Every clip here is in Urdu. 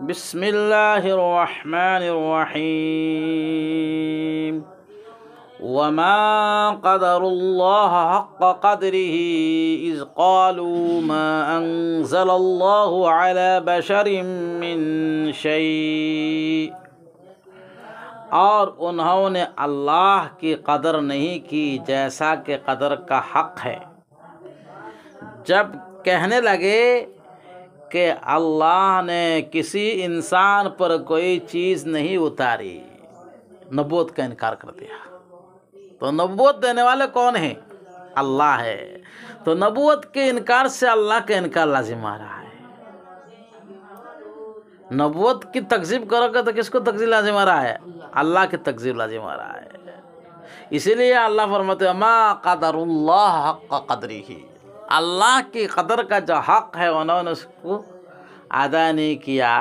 بسم اللہ الرحمن الرحیم وما قدر اللہ حق قدره اذ قالوا ما انزل اللہ علی بشر من شیء، اور انہوں نے اللہ کی قدر نہیں کی جیسا کہ قدر کا حق ہے، جب کہنے لگے کہ اللہ نے کسی انسان پر کوئی چیز نہیں اتاری، نبوت کا انکار کر دیا۔ تو نبوت دینے والے کون ہیں؟ اللہ ہے۔ تو نبوت کے انکار سے اللہ کا انکار لازم آ رہا ہے۔ نبوت کی تکذیب کرو گے تو کس کو تکذیب لازم آ رہا ہے؟ اللہ کی تکذیب لازم آ رہا ہے۔ اسی لیے اللہ فرماتے ہیں ما قدر اللہ حق قدرہ، اللہ کی قدر کا جو حق ہے انہوں نے اس کو ادا نہیں کیا۔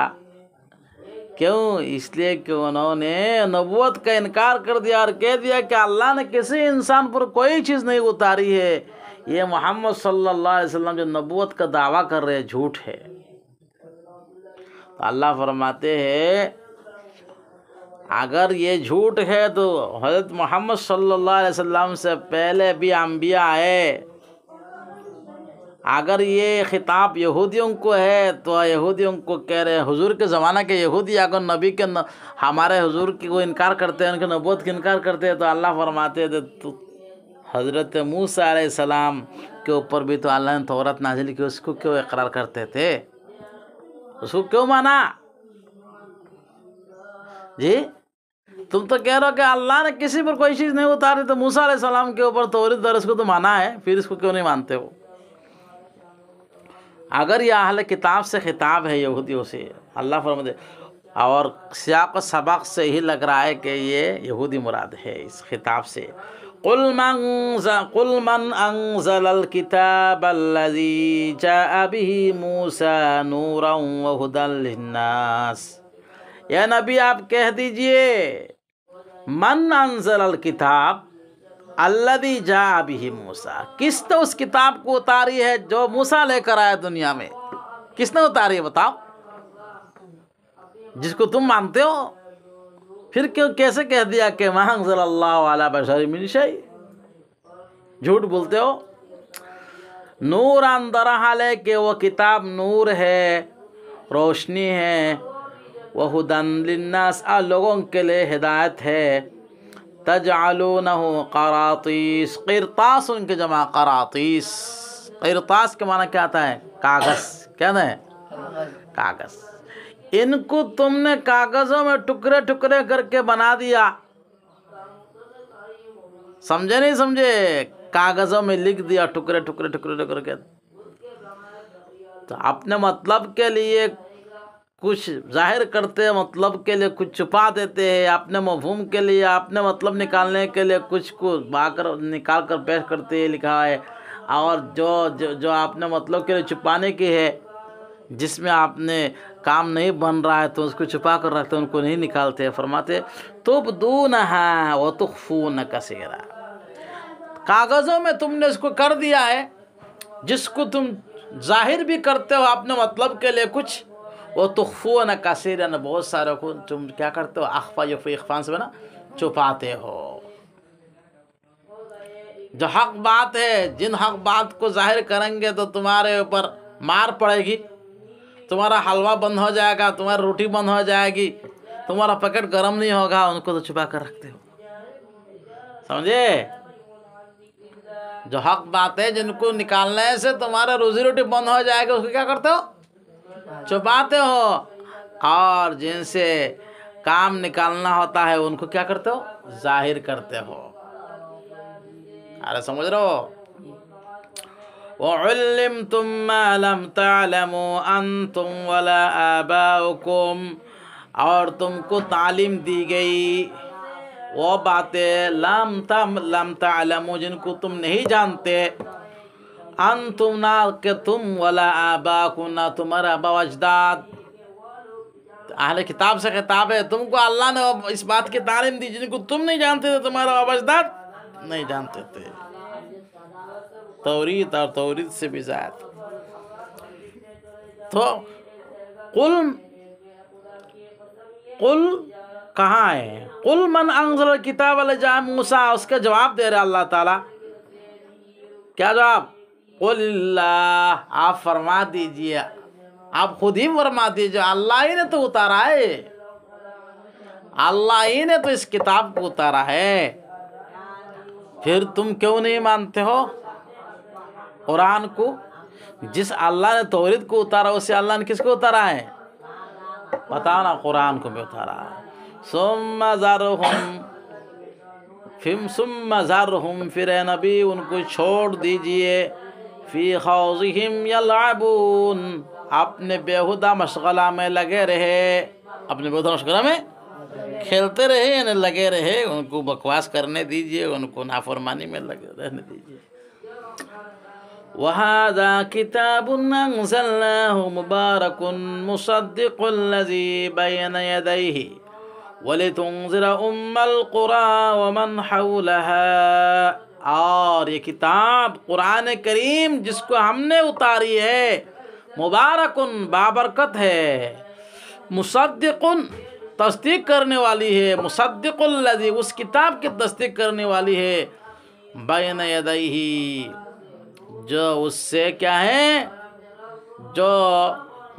کیوں؟ اس لیے کہ انہوں نے نبوت کا انکار کر دیا اور کہہ دیا کہ اللہ نے کسی انسان پر کوئی چیز نہیں اتاری ہے، یہ محمد صلی اللہ علیہ وسلم جو نبوت کا دعویٰ کر رہے جھوٹ ہے۔ تو اللہ فرماتے ہیں اگر یہ جھوٹ ہے تو حضرت محمد صلی اللہ علیہ وسلم سے پہلے بھی انبیاء آئے۔ اگر یہ خطاب یہودیوں کو ہے تو یہودیوں کو کہہ رہے ہیں، حضور کے زمانہ کے یہودی اگر نبی کے ہمارے حضور کی کو انکار کرتے ہیں، ان کے نبوت کی انکار کرتے ہیں، تو اللہ فرماتے ہیں تو حضرت موسیٰ علیہ السلام کے اوپر بھی تو اللہ نے تورات نازل کی، اس کو کیوں اقرار کرتے تھے؟ اس کو کیوں مانا؟ جی تم تو کہہ رہے ہو کہ اللہ نے کسی پر کوئی چیز نہیں اتاری، تو موسیٰ علیہ السلام کے اوپر تورات اور اس کو تو مانا ہے، پھر اس کو کیوں نہیں مانتے ہو؟ اگر یہ اہل کتاب سے خطاب ہے یہودیوں سے، اللہ فرماتے اور سیاق و سباق سے ہی لگ رہا ہے کہ یہ یہودی مراد ہے اس خطاب سے۔ قل من انزل الكتاب الذي جاء به موسى نورا وهدى للناس، یا نبی آپ کہہ دیجئے من انزل الکتاب الذی جاء به موسیٰ، کس نے اس کتاب کو اتاری ہے جو موسیٰ لے کر آیا دنیا میں؟ کس نے اتاری ہے بتاؤ؟ جس کو تم مانتے ہو، پھر کیوں کیسے کہہ دیا کہ ما انزل اللہ علی بشر من شیء؟ جھوٹ بولتے ہو۔ نور اندر حال ہے کہ وہ کتاب نور ہے، روشنی ہے، وہدی للناس، لوگوں کے لیے ہدایت ہے۔ تجعلونہ قراطیس، قرطاس ان کے جمع قراطیس۔ قرطاس کے معنی کیا آتا ہے؟ کاغذ۔ کیا ہے؟ کاغذ۔ ان کو تم نے کاغذوں میں ٹکڑے ٹکڑے کر کے بنا دیا، سمجھے نہیں سمجھے؟ کاغذوں میں لکھ دیا ٹکڑے ٹکڑے ٹکڑے ٹکڑے کے، تو اپنے مطلب کے لیے کچھ ظاہر کرتے ہیں، مطلب کے لیے کچھ چھپا دیتے ہیں، اپنے مفہوم کے لیے اپنے مطلب نکالنے کے لیے کچھ کو نکال کر پیش کرتے ہیں، لکھا ہے، اور جو آپ نے مطلب کے لیے چھپانے کی ہے، جس میں آپ نے کام نہیں بن رہا ہے تو اس کو چھپا کر رکھتے ہیں، ان کو نہیں نکالتے۔ فرماتے تبدونہا وتخفون کثیرا، کاغذوں میں تم نے اس کو کر دیا ہے جس کو تم ظاہر بھی کرتے ہو اپنے مطلب کے لیے کچھ، وتخفون کثیرا، بہت سارے کو تم کیا کرتے ہو؟ اخفا یخفی، اخفان سے بنا چھپاتے ہو۔ جو حق بات ہے، جن حق بات کو ظاہر کریں گے تو تمہارے اوپر مار پڑے گی، تمہارا حلوہ بند ہو جائے گا، تمہاری روٹی بند ہو جائے گی، تمہارا پیکٹ گرم نہیں ہوگا، ان کو تو چھپا کر رکھتے ہو۔ سمجھے؟ جو حق بات ہے، جن کو نکالنے سے تمہارا روزی روٹی بند ہو جائے گا، اس کو کیا کرتے ہو؟ چھپاتے ہو۔ اور جن سے کام نکالنا ہوتا ہے ان کو کیا کرتے ہو؟ ظاہر کرتے ہو۔ ارے سمجھ رہے ہو؟ وَعُلِّمْتُم مَّا لَمْ تَعْلَمُوا أَنْتُمْ وَلَا آبَاؤُكُمْ، اور تم کو تعلیم دی گئی وہ باتیں لم تعلموا، جن کو تم نہیں جانتے، انتم، نہ کہ تم، ولا آباؤکم، نہ تمہارے آبا و اجداد۔ اہل کتاب سے خطاب ہے، تم کو اللہ نے اس بات کی تعلیم دی جن کو تم نہیں جانتے تھے، تمہارے آبا و اجداد نہیں جانتے تھے۔ توریت اور توریت سے بھی زائد۔ تو قل قل کہاں ہے؟ قل من انزل الکتاب الذی موسیٰ، اس کا جواب دے رہے اللہ تعالیٰ. کیا جواب؟ قل اللہ، آپ فرما دیجئے، آپ خود ہی فرما دیجئے اللہ ہی نے تو اتارا ہے، اللہ ہی نے تو اس کتاب کو اتارا ہے. پھر تم کیوں نہیں مانتے ہو قرآن کو؟ جس اللہ نے توریت کو اتارا اسے اللہ نے کس کو اتارا ہے؟ بتاؤ نا، قرآن کو بھی اتارا ہے. ثم ذرہم، پھر اے نبی ان کو چھوڑ دیجئے، فی خوضہم یلعبون، اپنے بیہودہ مشغلہ میں لگے رہے، اپنے بیہودہ مشغلہ میں کھیلتے رہے، یعنی لگے رہے، ان کو بکواس کرنے دیجئے، ان کو نافرمانی میں لگے رہنے دیجئے. وَهَذَا كِتَابٌ أَنزَلْنَاهُ مُبَارَكٌ مُصَدِّقُ الَّذِي بَيْنَ يَدَيْهِ وَلِتُنذِرَ أُمَّ الْقُرَىٰ وَمَنْ حَوْلَهَا. اور یہ کتاب قرآن کریم جس کو ہم نے اتاری ہے، مبارکن، بابرکت ہے، مصدقن، تصدیق کرنے والی ہے، مصدق الذی، اس کتاب کی تصدیق کرنے والی ہے، بین یدیہ، جو اس سے کیا ہے، جو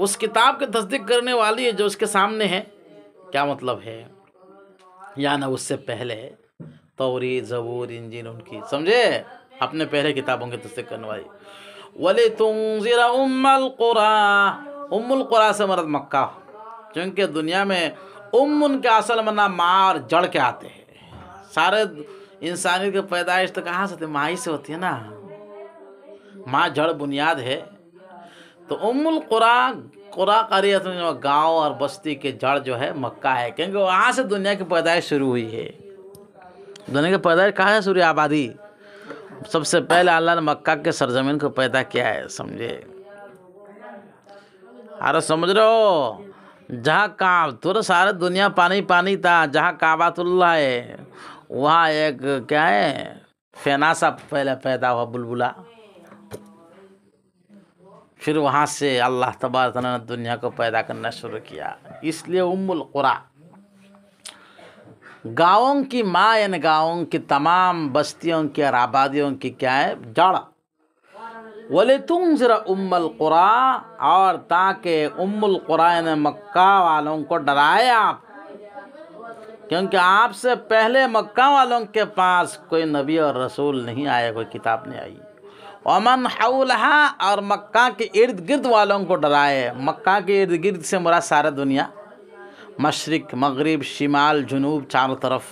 اس کتاب کی تصدیق کرنے والی ہے جو اس کے سامنے ہے. کیا مطلب ہے؟ یعنی اس سے پہلے توریت، زبور، انجیل ان کی، سمجھے، اپنے پہلے کتابوں کی تصدیق کرنے والی. وَلِتُنذِرَ أُمَّ الْقُرَىٰ، ام القرا سے مراد مکہ، چونکہ دنیا میں ان کے اصل معنی ماں اور جڑ کے آتے ہیں. سارے انسانیت کی پیدائش تو کہاں سے ہوتی ہے؟ ماں ہی سے ہوتی ہے نا، ماں جڑ بنیاد ہے. تو ام القرا قریۃ، گاؤں اور بستی کے جڑ جو ہے مکہ ہے، کیونکہ وہاں سے دنیا کی پیدائش شروع ہوئی ہے. دنیا کی پیدائش کہاں سے شروع ہے؟ آبادی. سب سے پہلے اللہ نے مکہ کے سرزمین کو پیدا کیا ہے، سمجھے؟ ارے سمجھ رہے ہو، جہاں تو سارے دنیا پانی پانی تھا، جہاں کعبۃ اللہ ہے وہاں ایک کیا ہے، فینا سا پہلے پیدا ہوا، بلبلا. پھر وہاں سے اللہ تبارک تعالیٰ نے دنیا کو پیدا کرنا شروع کیا. اس لیے ام القرا، گاؤں کی ماں، یعنی گاؤں کی تمام بستیوں کی اور آبادیوں کی کیا ہے، جڑ. وَلِتُنذِرَ أُمَّ الْقُرَىٰ، اور تاکہ ام القرا یعنی مکہ والوں کو ڈرائے آپ، کیونکہ آپ سے پہلے مکہ والوں کے پاس کوئی نبی اور رسول نہیں آیا، کوئی کتاب نہیں آئی. وَمَنْ حَوْلَهَا، اور مکہ کے ارد گرد والوں کو ڈرائے. مکہ کے ارد گرد سے مراد سارا دنیا، مشرق، مغرب، شمال، جنوب، چاروں طرف.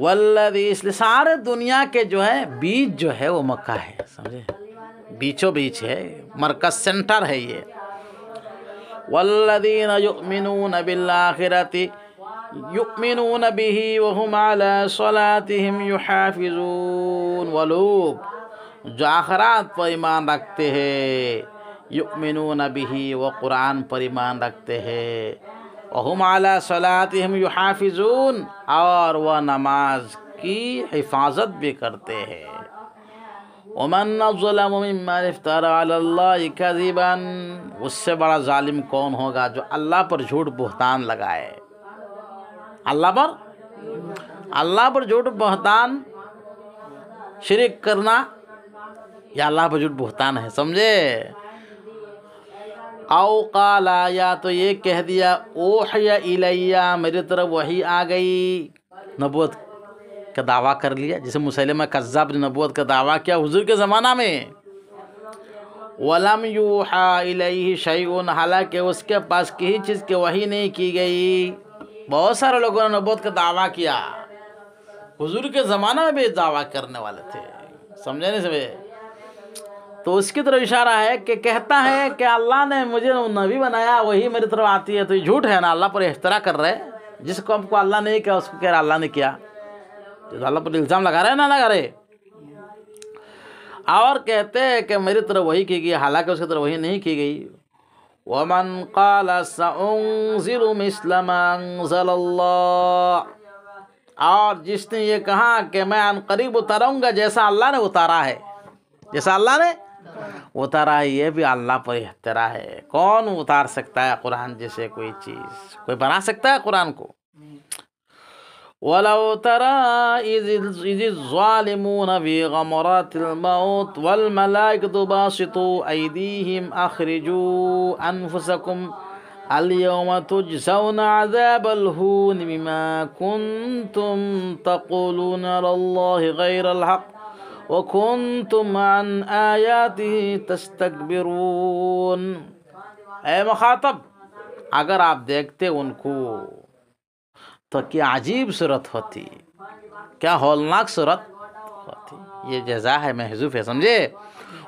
والذی، اس لیے سارے دنیا کے جو ہے بیچ جو ہے وہ مکہ ہے، سمجھے، بیچوں بیچ ہے، مرکز، سینٹر ہے یہ. والذین یؤمنون بالآخرۃ یؤمنون بہ وہم علی صلاتہم یحافظون. وہ لوگ جو آخرات پر ایمان رکھتے ہیں، یؤمنون بہ، وہ قرآن پر ایمان رکھتے ہیں، وہم علی صلاتہم یحافظون، اور وہ نماز کی حفاظت بھی کرتے ہیں. ومن ظلم ممن افترى علی اللہ کذبا، اس سے بڑا ظالم کون ہوگا جو اللہ پر جھوٹ بہتان لگائے. اللہ پر جھوٹ بہتان، شرک کرنا، یا اللہ پر جھوٹ بہتان ہے، سمجھے. او قال، یا تو یہ کہہ دیا، اوحی الیہ، میری طرف وحی آ گئی، نبوت کا دعویٰ کر لیا، جسے مسیلمہ کذاب نے نبوت کا دعویٰ کیا حضور کے زمانہ میں. وَلَمْ يُوحَى إِلَيْهِ شَيْءٌ، حالانکہ اس کے پاس کسی چیز کی وحی نہیں کی گئی. بہت سارے لوگوں نے نبوت کا دعویٰ کیا، حضور کے زمانہ میں بھی دعویٰ کرنے والے تھے، سمجھے نہیں سمجھے. تو اس کی طرف اشارہ ہے کہ کہتا ہے کہ اللہ نے مجھے نبی بنایا، وہی میری طرف آتی ہے. تو یہ جھوٹ ہے نا، اللہ پر افتراء کر رہے. جس قوم کو اللہ نے کیا اس کو کہہ رہا اللہ نے کیا، تو اللہ پر الزام لگا رہے نا، لگا رہے. اور کہتے ہیں کہ میری طرف وحی کی گئی، حالانکہ اس کی طرف وحی نہیں کی گئی. وَمَنْ قَالَ سَأُنزِلُ مِثْلَ مَا أَنزَلَ اللَّهُ، اور جس نے یہ کہا کہ میں عن قریب اتاروں گا جیسا اللہ نے اتارا ہے، جیسا اللہ نے اتارا ہے یہ بھی اللہ پر اختراع ہے. کون اتار سکتا ہے قرآن جیسے کوئی چیز؟ کوئی بنا سکتا ہے قرآن کو؟ وَلَوْ تَرَى إِذِ الظَّالِمُونَ فِي غَمَرَاتِ الْمَوْتِ وَالْمَلَائِكَةُ بَاسِطُو أَيْدِيهِمْ أَخْرِجُوا أَنفُسَكُمْ الْيَوْمَ تُجْزَوْنَ عَذَابَ الْهُونِ بِمَا كُنْتُمْ تَقُولُونَ عَلَى اللَّهِ غَيْرَ الْحَقِّ وَكُنْتُمْ عَنْ آيَاتِهِ تَسْتَكْبِرُونَ. اے مخاطب، اگر آپ دیکھتے ان کو تو کیا عجیب صورت ہوتی، کیا ہولناک صورت ہوتی. یہ جزا ہے، محذوف ہے، سمجھے؟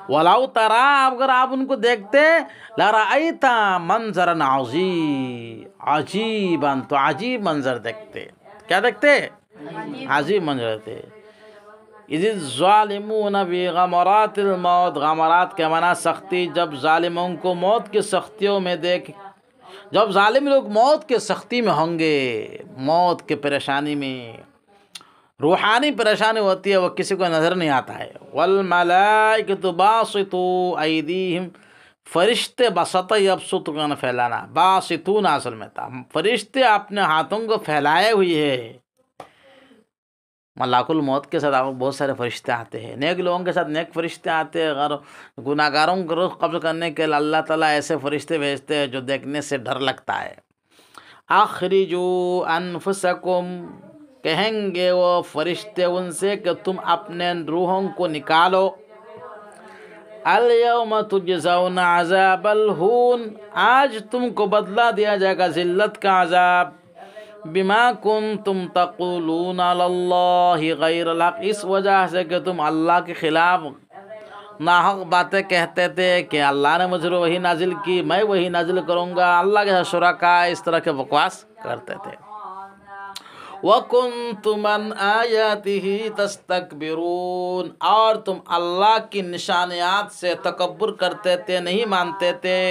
وَلَوْ تَرَى، اگر آپ ان کو دیکھتے، لَرَأَيْتَ مَنظَرًا عَجِيبًا، تو عجیب منظر دیکھتے. کیا دیکھتے؟ عجیب منظر دیکھتے. اِذِ الظَّالِمُونَ فِي غَمَرَاتِ الْمَوْتِ، غمرات کے معنی سختی. جب ظالموں کو موت کی سختیوں میں جب ظالم لوگ موت کے سختی میں ہوں گے، موت کے پریشانی میں، روحانی پریشانی ہوتی ہے، وہ کسی کو نظر نہیں آتا ہے. وَالْمَلَائِكَةُ بَاسِطُو أَيْدِيهِمْ، فرشتے بسط یبسط کا پھیلانا، باسطون اصل میں تھا. فرشتے اپنے ہاتھوں کو پھیلائے ہوئی ہے. ملاک الموت کے ساتھ بہت سارے فرشتے آتے ہیں، نیک لوگوں کے ساتھ نیک فرشتے آتے ہیں، گناہگاروں کو روح قبض کرنے کے لیے اللہ تعالیٰ ایسے فرشتے بھیجتے ہیں جو دیکھنے سے ڈر لگتا ہے. اخرجوا انفسکم، کہیں گے وہ فرشتے ان سے کہ تم اپنے روحوں کو نکالو. الیوم تجزون عذاب الہون، آج تم کو بدلہ دیا جائے گا ذلت کا عذاب. بما کنتم تقولون علی اللہ غیر الحق، اس وجہ سے کہ تم اللہ کے خلاف ناحق باتیں کہتے تھے کہ اللہ نے مجھے وہی نازل کی، میں وہی نازل کروں گا، اللہ کے ساتھ شرکاء، اس طرح کے بکواس کرتے تھے. وَكُنْتُمْ عَنْ آيَاتِهِ تَسْتَكْبِرُونَ، اور تم اللہ کی نشانیات سے تکبر کرتے تھے، نہیں مانتے تھے.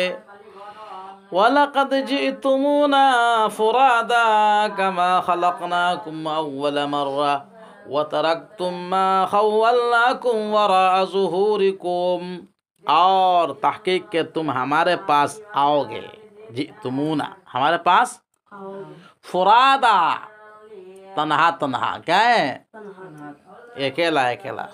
وَلَقَدْ جِئْتُمُونَا فُرَادَىٰ كَمَا خَلَقْنَاكُمْ أَوَّلَ مَرَّةٍ وَتَرَكْتُمْ مَا خَوَّلْنَاكُمْ وَرَاءَ ظُهُورِكُمْ، اور تحقیق کہ تم ہمارے پاس آؤ گے. جئتمونا، ہمارے پاس فرادا، تنہا تنہا، کیا ہے؟ اکیلا اکیلا.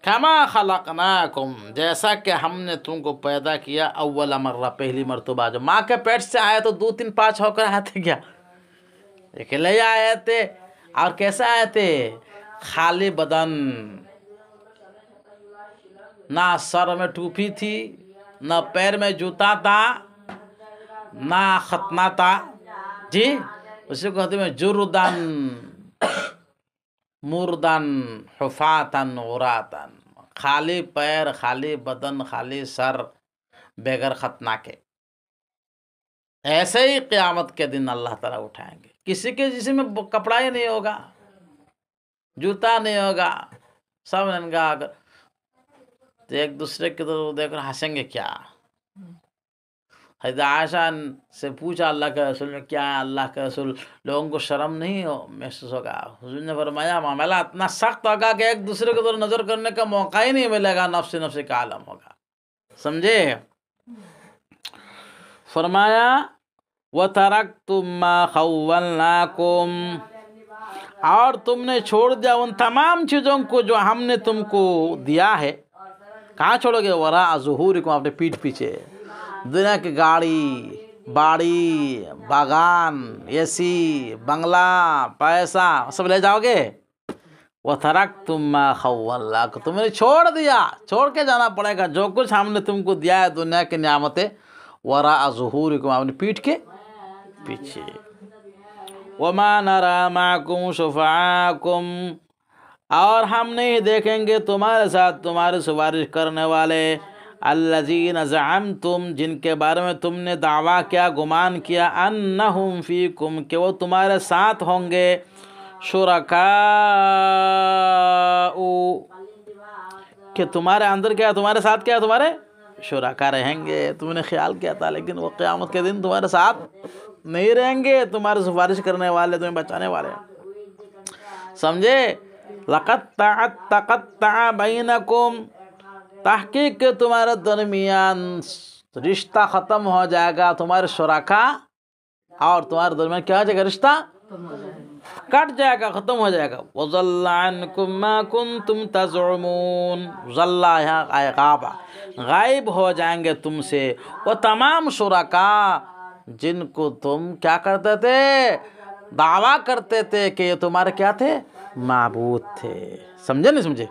کما خلقناکم، جیسا کہ ہم نے تم کو پیدا کیا اول مرہ، پہلی مرتبہ. جو ماں کے پیٹ سے آئے تو 2 3 5 ہو کر آئے تھے کیا؟ اکیلے ہی آئے تھے. اور کیسے آئے تھے؟ خالی بدن، نہ سر میں ٹوپی تھی، نہ پیر میں جوتا تھا، نہ ختنہ تھا. جی اسی کو کہتے ہیں جردن مردن حفاتن غراتن، خالی پیر، خالی بدن، خالی سر، بغیر ختنہ کے. ایسے ہی قیامت کے دن اللہ تعالیٰ اٹھائیں گے. کسی کے جسم میں کپڑا ہی نہیں ہوگا، جوتا نہیں ہوگا، سب ننگا. تو ایک دوسرے کی تو دیکھ کر ہنسیں گے کیا. حضرت عائشہ سے پوچھا اللہ کے رسول نے، کیا ہے اللہ کے رسول، لوگوں کو شرم نہیں محسوس ہوگا؟ حضور نے فرمایا معاملہ اتنا سخت ہوگا کہ ایک دوسرے کو تو نظر کرنے کا موقع ہی نہیں ملے گا، نفس نفس کا عالم ہوگا. سمجھے؟ فرمایا وَتَرَكْتُمْ مَا خَوَّلْنَاكُمْ، اور تم نے چھوڑ دیا ان تمام چیزوں کو جو ہم نے تم کو دیا ہے. کہاں چھوڑو گے؟ وراء ظہورکم، اپنے پیٹھ پیچھے. دنیا کی گاڑی، باڑی، باغان، اے سی، بنگلہ، پیسہ سب لے جاؤ گے. وَتَرَكْتُمْ مَا خَوَّلْنَاكُمْ، تم نے چھوڑ دیا، چھوڑ کے جانا پڑے گا جو کچھ ہم نے تم کو دیا ہے دنیا کی نعمتیں. وراء ظہورکم، اپنے پیٹھ کے پیچھے. وَمَا نَرَىٰ مَعَكُمْ شُفَعَاءَكُمْ، اور ہم نہیں دیکھیں گے تمہارے ساتھ تمہارے سفارش کرنے والے. الذین زعمتم، جن کے بارے میں تم نے دعویٰ کیا، گمان کیا، انہم فیکم، کہ وہ تمہارے ساتھ ہوں گے. شرکاء، کہ تمہارے اندر کیا، تمہارے ساتھ کیا، تمہارے شرکاء رہیں گے. تم نے خیال کیا تھا، لیکن وہ قیامت کے دن تمہارے ساتھ نہیں رہیں گے. تمہارے سفارش کرنے والے، تمہیں بچانے والے. سمجھے؟ لَقَدْ تَقَطَّعَ بَيْنَكُمْ، تحقیق کے تمہارے درمیان رشتہ ختم ہو جائے گا، تمہارے شرکا اور تمہارے درمیان کیا ہو جائے گا؟ رشتہ کٹ جائے گا، ختم ہو جائے گا۔ وَضَلَّ عَنْكُمْ مَا كُنْتُمْ تَزْعُمُونَ، ضَلَّ یہاں غائبہ، غائب ہو جائیں گے تم سے وہ تمام شرکا جن کو تم کیا کرتے تھے؟ دعویٰ کرتے تھے کہ یہ تمہارے کیا تھے؟ معبود تھے۔ سمجھے نہیں سمجھے؟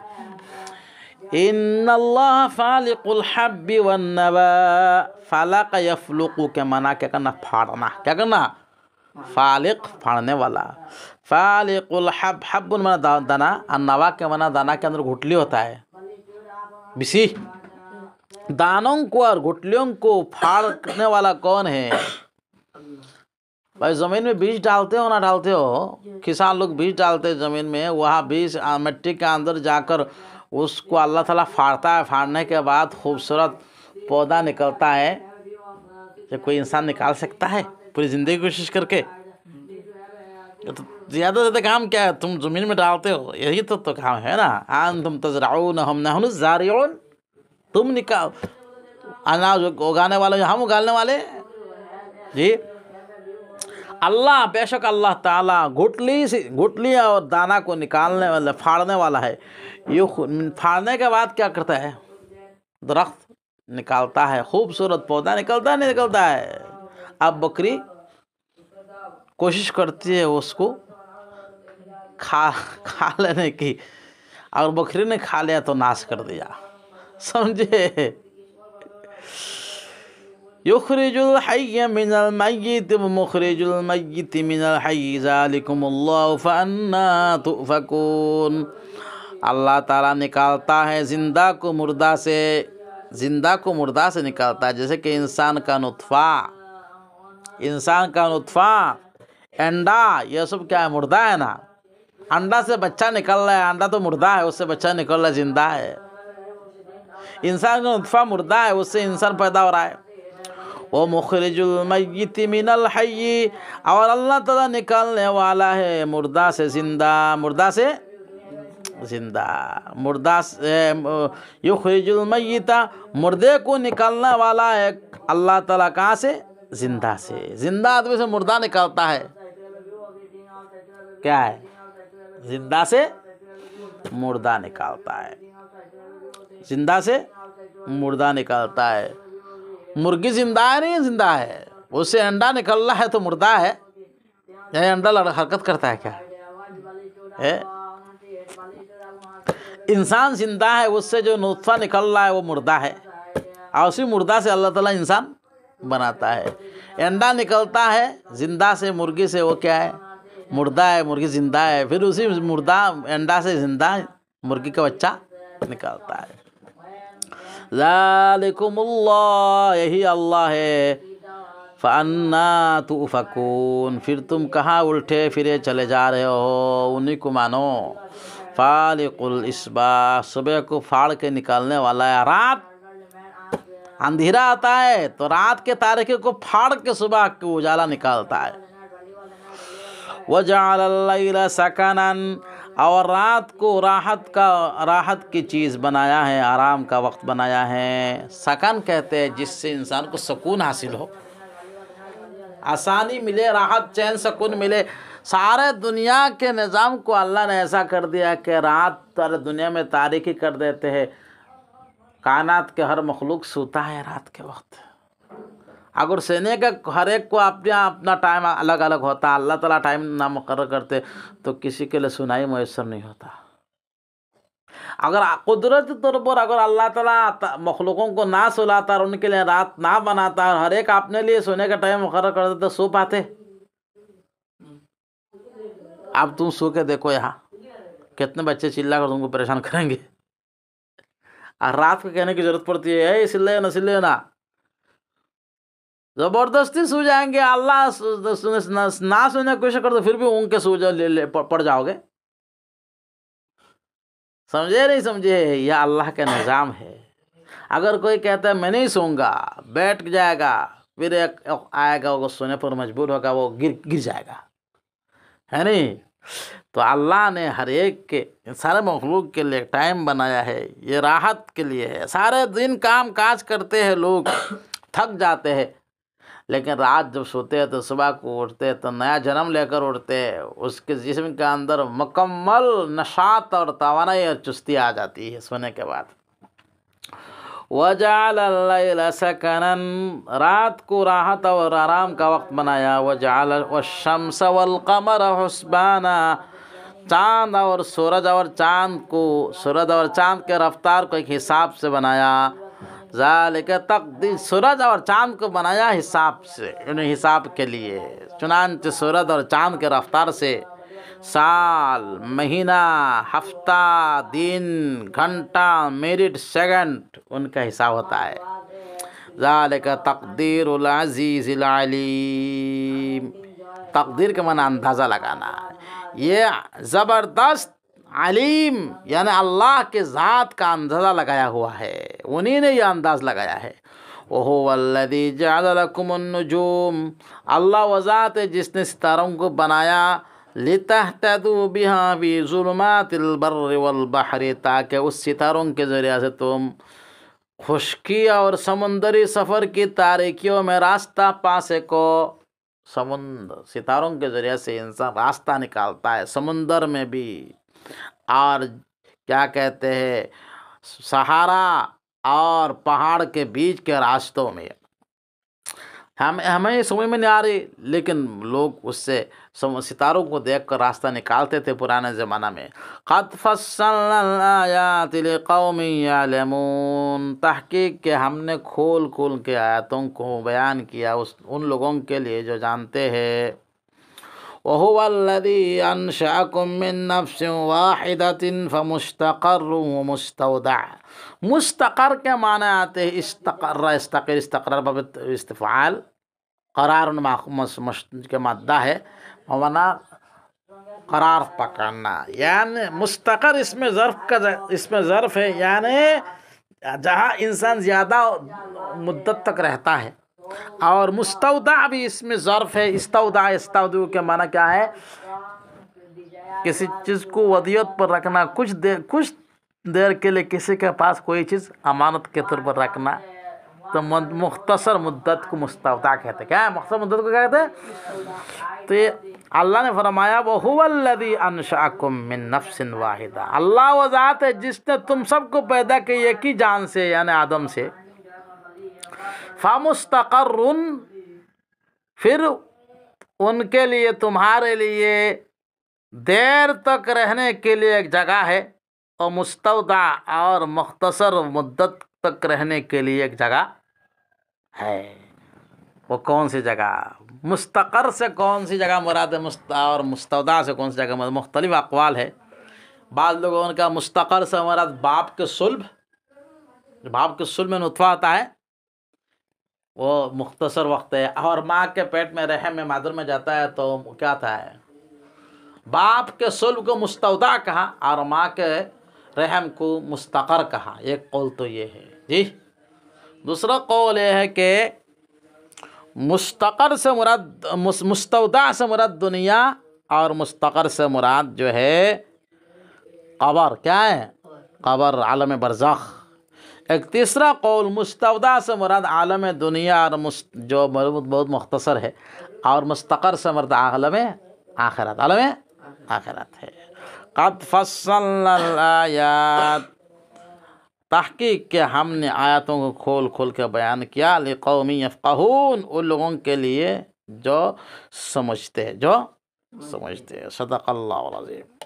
ان اللہ فالق الحب والنوا، فالق یفلق کے معنی کیا کرنا؟ پھاڑنا۔ کیا کرنا؟ فالق پھاڑنے والا، فالق الحب، حب معنی دانا، النوا کے معنی دانا کے اندر گھٹلی ہوتا ہے، بسی، دانوں کو اور گھٹلیوں کو پھاڑنے والا کون ہے؟ بھائی زمین میں بیج ڈالتے ہو نہ ڈالتے ہو، کسان لوگ بیج ڈالتے زمین میں، وہاں بیج مٹی کے اندر جا کر اس کو اللہ تعالیٰ پھاڑتا ہے، پھاڑنے کے بعد خوبصورت پودا نکلتا ہے۔ جب کوئی انسان نکال سکتا ہے پوری زندگی کوشش کر کے؟ تو زیادہ زیادہ کام کیا ہے؟ تم زمین میں ڈالتے ہو، یہی تو کام ہے نا۔ انتم تزرعون ہم نحن الزارعون، تم نکال، اناج اگانے والے ہم اگالنے والے جی۔ اللہ بے شک اللہ تعالیٰ گھٹلی اور دانہ کو نکالنے والا، پھاڑنے والا ہے۔ یہ پھاڑنے کے بعد کیا کرتا ہے؟ درخت نکالتا ہے، خوبصورت پودا نکلتا ہے، نہیں نکلتا ہے؟ اب بکری کوشش کرتی ہے اس کو کھا لینے کی، اور بکری نے کھا لیا تو ناش کر دیا، سمجھے؟ یخرج الحی من المیت ومخرج المیت من الحی ذالکم اللہ فانا تؤفکون۔ اللہ تعالیٰ نکالتا ہے زندہ کو مردہ سے، زندہ کو مردہ سے نکالتا ہے، جیسے کہ انسان کا نطفہ، انڈا، یہ سب کیا ہے؟ مردہ ہے نا۔ انڈا سے بچہ نکل رہا ہے، انڈا تو مردہ ہے، اس سے بچہ نکل رہا ہے، زندہ ہے۔ انسان کا نطفہ مردہ ہے، اس سے انسان پیدا ہو رہا ہے۔ وَمُخْرِجُ الْمَيِّتِ مِنَ الْحَيِّ، اور اللہ تعالیٰ نکالنے والا ہے مردہ سے زندہ، مردہ سے زندہ، مردہ سے یخرج المیت، مردے کو نکالنے والا ہے اللہ تعالیٰ، کہاں سے؟ زندہ سے۔ زندہ آدمی سے مردہ نکالتا ہے، کیا ہے؟ زندہ سے مردہ نکالتا ہے، زندہ سے مردہ نکالتا ہے۔ مرغی زندہ ہے نہیں زندہ ہے؟ اس سے انڈا نکل رہا ہے تو مردہ ہے، یعنی انڈا حرکت کرتا ہے کیا؟ انسان زندہ ہے، اس سے جو نطفہ نکل رہا ہے وہ مردہ ہے، اور اسی مردہ سے اللہ تعالیٰ انسان بناتا ہے۔ انڈا نکلتا ہے زندہ سے، مرغی سے، وہ کیا ہے؟ مردہ ہے، مرغی زندہ ہے، پھر اسی مردہ انڈا سے زندہ مرغی کا بچہ نکالتا ہے۔ ذالکم اللہ، یہی اللہ ہے۔ فَأَنَّا تُؤْفَكُونَ، پھر تم کہاں الٹے پھرے چلے جا رہے ہو؟ انہی کو مانو۔ فالق الاصباح، صبح کو پھاڑ کے نکالنے والا ہے۔ رات اندھیرا آتا ہے تو رات کے تاریکی کو پھاڑ کے صبح کو اجالا نکالتا ہے۔ وَجَعَلَ اللَّيْلَ سَكَنًا، اور رات کو راحت کی چیز بنایا ہے، آرام کا وقت بنایا ہے۔ سکن کہتے ہیں جس سے انسان کو سکون حاصل ہو، آسانی ملے، راحت، چین، سکون ملے۔ سارے دنیا کے نظام کو اللہ نے ایسا کر دیا کہ رات دنیا میں تاریکی کر دیتے ہیں، کائنات کے ہر مخلوق سوتا ہے رات کے وقت۔ اگر سونے کا ہر ایک کو اپنا ٹائم الگ الگ ہوتا، اللہ تعالیٰ ٹائم نہ مقرر کرتے تو کسی کے لیے سنائی میسر نہیں ہوتا۔ اگر قدرتی طور پر اگر اللہ تعالیٰ مخلوقوں کو نہ سلاتا اور ان کے لیے رات نہ بناتا اور ہر ایک اپنے لیے سونے کا ٹائم مقرر کر دیتا تو سو پاتے؟ اب تم سو کے دیکھو یہاں کتنے بچے چلا کر تم کو پریشان کریں گے، اور رات کو کہنے کی ضرورت پڑتی ہے اے سلے نہ سلے نہ، زبردستی سو جائیں گے۔ اللہ نہ سونے کی کوشش کرتے پھر بھی اونگ کے سو پڑ جاؤ گے۔ سمجھے نہیں سمجھے؟ یہ اللہ کا نظام ہے۔ اگر کوئی کہتا ہے میں نہیں سوؤں گا، بیٹھ جائے گا، پھر ایک آئے گا وہ سونے پر مجبور ہوگا، وہ گر جائے گا، ہے نہیں؟ تو اللہ نے ہر ایک کے سارے مخلوق کے لیے ٹائم بنایا ہے، یہ راحت کے لیے ہے۔ سارے دن کام کاج کرتے ہیں لوگ، تھک جاتے ہیں، لیکن رات جب سوتے ہیں تو صبح کو اٹھتے ہیں تو نیا جنم لے کر اٹھتے ہیں، اس کے جسم کے اندر مکمل نشاط اور توانائی اور چستی آ جاتی ہے سونے کے بعد۔ وَجَعَلَ اللَّيْلَ سَكَنًا، رات کو راحت اور آرام کا وقت بنایا۔ وَجَعَلَ وَالشَّمْسَ وَالْقَمَرَ حُسْبَانًا، چاند اور سورج اور چاند کو، سورج اور چاند کے رفتار کو ایک حساب سے بنایا۔ ذالک تقدیر، سورج اور چاند کو بنایا حساب سے، یعنی حساب کے لیے۔ چنانچہ سورج اور چاند کے رفتار سے سال، مہینہ، ہفتہ، دن، گھنٹہ، منٹ، سیکنڈ ان کا حساب ہوتا ہے۔ ذالک تقدیر العزیز العلیم، تقدیر کے معنی اندازہ لگانا، یہ زبردست علیم یعنی اللہ کے ذات کا اندازہ لگایا ہوا ہے، انہی نے یہ انداز لگایا ہے۔ وَهُوَ الَّذِي جَعَلَ لَكُمُ النُّجُومَ، اللہ وہ ذات ہے جس نے ستاروں کو بنایا، لِتَهْتَدُوا بِهَا فِي ظُلُمَاتِ الْبَرِّ وَالْبَحْرِ، تاکہ اس ستاروں کے ذریعے سے تم خشکی اور سمندری سفر کی تاریکیوں میں راستہ پا سکو۔ ستاروں کے ذریعے سے انسان راستہ نکالتا ہے سمندر میں بھی، اور کیا کہتے ہیں صحارا اور پہاڑ کے بیچ کے راستوں میں۔ ہمیں یہ سمجھ میں نہیں آ رہی، لیکن لوگ اس سے ستاروں کو دیکھ کر راستہ نکالتے تھے پرانے زمانہ میں۔ قَدْ فَصَّلْنَا الْآيَاتِ لِقَوْمٍ يَعْلَمُونَ، تحقیق کہ ہم نے کھول کھول کے آیاتوں کو بیان کیا ان لوگوں کے لیے جو جانتے ہیں۔ وَهُوَ الَّذِي أَنشَأَكُم مِّن نَّفْسٍ وَاحِدَةٍ فَمُسْتَقَرٌّ وَمُسْتَوْدَعٌ، مستقر کے معنی آتے ہیں استقر، استقرار باب استفعال، قرار کے مادہ ہے، معنی قرار پکڑنا، یعنی مستقر اس میں ظرف ہے، یعنی جہاں انسان زیادہ مدت تک رہتا ہے، اور مستودع بھی اس میں ظرف ہے۔ استودع کے معنی کیا ہے؟ کسی چیز کو ودیعت پر رکھنا، کچھ دیر کے لیے کسی کے پاس کوئی چیز امانت کے طور پر رکھنا، تو مختصر مدت کو مستودع کہتے ہیں۔ کیا ہے مختصر مدت کو کہتے ہیں؟ تو یہ اللہ نے فرمایا وَهُوَ الَّذِي أَنشَأَكُم مِّن نَّفْسٍ وَاحِدَةٍ، اللہ وہ ذات ہے جس نے تم سب کو پیدا کیا ایک ہی جان سے، یعنی آدم سے۔ فَمُسْتَقَرٌّ، پھر ان کے لیے، تمہارے لیے دیر تک رہنے کے لیے ایک جگہ ہے، اور مستودع اور مختصر مدت تک رہنے کے لیے ایک جگہ ہے۔ وہ کون سی جگہ؟ مستقر سے کون سی جگہ مراد ہے اور مستودع سے کون سی جگہ مراد؟ مختلف اقوال ہے۔ بعض لوگوں کا مستقر سے مراد باپ کے صلب، باپ کے صلب میں نطفہ آتا ہے وہ مختصر وقت ہے، اور ماں کے پیٹ میں رحم میں مادر میں جاتا ہے تو کیا تھا ہے؟ باپ کے صلب کو مستودع کہا اور ماں کے رحم کو مستقر کہا۔ ایک قول تو یہ ہے جی۔ دوسرا قول یہ ہے کہ مستقر سے مراد، مستودع سے مراد دنیا، اور مستقر سے مراد جو ہے قبر۔ کیا ہے؟ قبر، عالم برزخ۔ ایک تیسرا قول مستودع سے مراد عالم دنیا، اور جو بہت مختصر ہے، اور مستقر سے مراد عالم آخرت، عالم آخرت ہے۔ قد فصلنا الآیات، تحقیق کہ ہم نے آیاتوں کو کھول کھول کے بیان کیا، لقوم یفقہون، ان لوگوں کے لیے جو سمجھتے ہیں، صدق اللہ العظیم۔